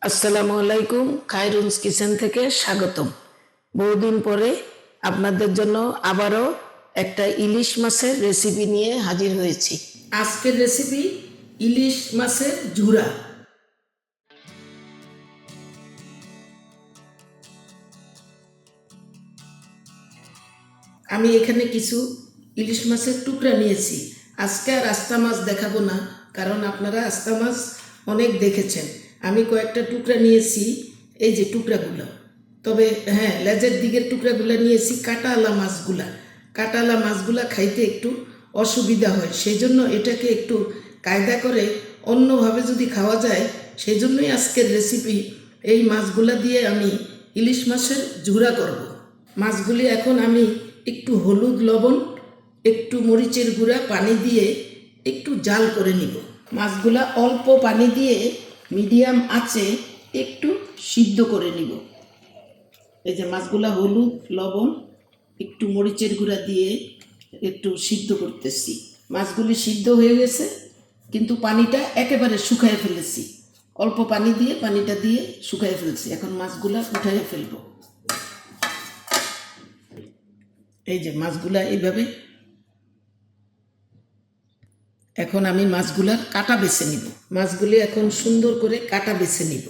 আসসালামু আলাইকুম, খায়রুনস কিচেন থেকে স্বাগতম। বহুদিন পরে আপনাদের জন্য আবারও একটা ইলিশ মাছের রেসিপি নিয়ে হাজির হয়েছি। আজকের রেসিপি ইলিশ মাছের ঝুরা। আমি এখানে কিছু ইলিশ মাছের টুকরা নিয়েছি। আজকে আর আস্তা মাছ দেখাবো না, কারণ আপনারা আস্তা মাছ অনেক দেখেছেন। আমি কয়েকটা টুকরা নিয়েছি, এই যে টুকরাগুলো। তবে হ্যাঁ, লেজের দিকের টুকরাগুলো নিয়েছি। কাঁটাওয়ালা মাছগুলা খাইতে একটু অসুবিধা হয়, সেই জন্য এটাকে একটু কায়দা করে অন্যভাবে যদি খাওয়া যায়, সেই জন্যই আজকের রেসিপি। এই মাছগুলা দিয়ে আমি ইলিশ মাছের ঝুরা করব। মাছগুলি এখন আমি একটু হলুদ, লবণ, একটু মরিচের গুঁড়া পানি দিয়ে একটু জাল করে নিব। মাছগুলা অল্প পানি দিয়ে মিডিয়াম আঁচে একটু সিদ্ধ করে নিব। এই যে মাছগুলা হলুদ, লবণ, একটু মরিচের গুঁড়া দিয়ে একটু সিদ্ধ করতেছি। মাছগুলি সিদ্ধ হয়ে গেছে, কিন্তু পানিটা একেবারে শুকায় ফেলেছি। অল্প পানি দিয়ে পানিটা দিয়ে শুকায় ফেলছি। এখন মাছগুলা উঠাইয়ে ফেলবো। এই যে মাছগুলা এইভাবে। এখন আমি মাছগুলার কাটা বেছে নিব। মাছগুলি এখন সুন্দর করে কাটা বেছে নিব,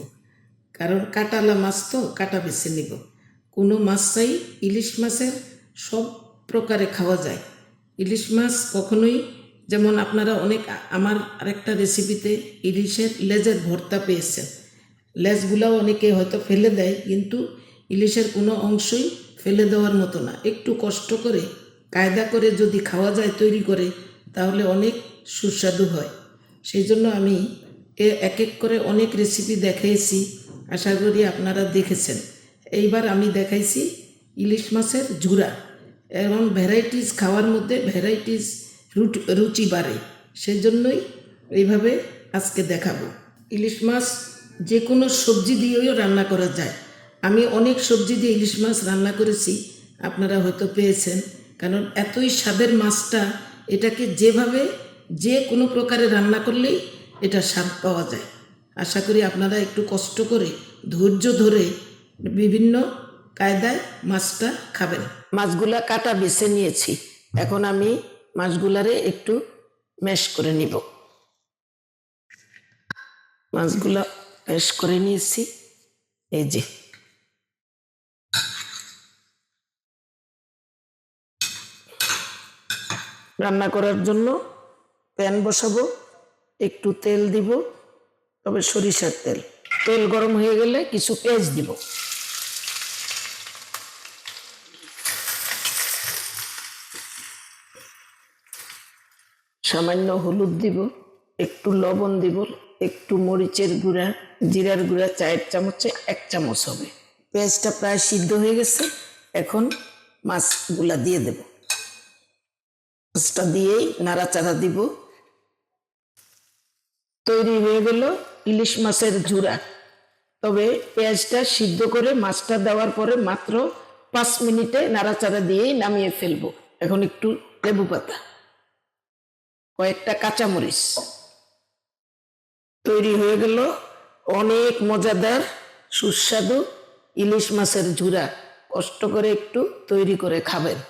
কারণ কাটালা মাছ তো কাটা বেছে নিব। কোনো মাছ চাই, ইলিশ মাছের সব প্রকারে খাওয়া যায়। ইলিশ মাছ কখনোই, যেমন আপনারা অনেক আমার আরেকটা রেসিপিতে ইলিশের লেজের ভর্তা পেয়েছেন। লেজগুলাও অনেকে হয়তো ফেলে দেয়, কিন্তু ইলিশের কোনো অংশই ফেলে দেওয়ার মতো না। একটু কষ্ট করে কায়দা করে যদি খাওয়া যায় তৈরি করে, তাহলে অনেক সুস্বাদু হয়। সেই জন্য আমি এক এক করে অনেক রেসিপি দেখাইছি, আশা করি আপনারা দেখেছেন। এইবার আমি দেখাইছি ইলিশ মাছের ঝুরা। এবং ভ্যারাইটিস খাওয়ার মধ্যে ভ্যারাইটিস রুচি বাড়ে, সেজন্যই এইভাবে আজকে দেখাবো। ইলিশ মাছ যে কোনো সবজি দিয়েও রান্না করা যায়। আমি অনেক সবজি দিয়ে ইলিশ মাছ রান্না করেছি, আপনারা হয়তো পেয়েছেন। কারণ এতই স্বাদের মাছটা, এটাকে যেভাবে যে কোনো প্রকারে রান্না করলেই এটা স্বাদ পাওয়া যায়। আশা করি আপনারা একটু কষ্ট করে ধৈর্য ধরে বিভিন্ন কায়দায় মাছটা খাবেন। মাছগুলা কাটা বেছে নিয়েছি, এখন আমি মাছগুলারে একটু ম্যাশ করে নিব। মাছগুলা ম্যাশ করে নিয়েছি। এই যে রান্না করার জন্য প্যান বসাবো, একটু তেল দিব, তবে সরিষার তেল। তেল গরম হয়ে গেলে কিছু পেঁয়াজ দিব। সামান্য হলুদ দিব, একটু লবণ দিব, একটু মরিচের গুঁড়া, জিরার গুঁড়া 4 চামচে 1 চামচ হবে। পেঁয়াজটা প্রায় সিদ্ধ হয়ে গেছে, এখন মাছগুলা দিয়ে দেব। মাছটা দিয়েই নাড়াচাড়া দিব। তৈরি হয়ে গেল ইলিশ মাছের ঝুরা। তবে পেঁয়াজটা সিদ্ধ করে মাছটা দেওয়ার পরে মাত্র 5 মিনিটে নাড়াচাড়া দিয়েই নামিয়ে ফেলবো। এখন একটু লেবু পাতা, কয়েকটা কাঁচামরিচ। তৈরি হয়ে গেল অনেক মজাদার সুস্বাদু ইলিশ মাছের ঝুরা। কষ্ট করে একটু তৈরি করে খাবেন।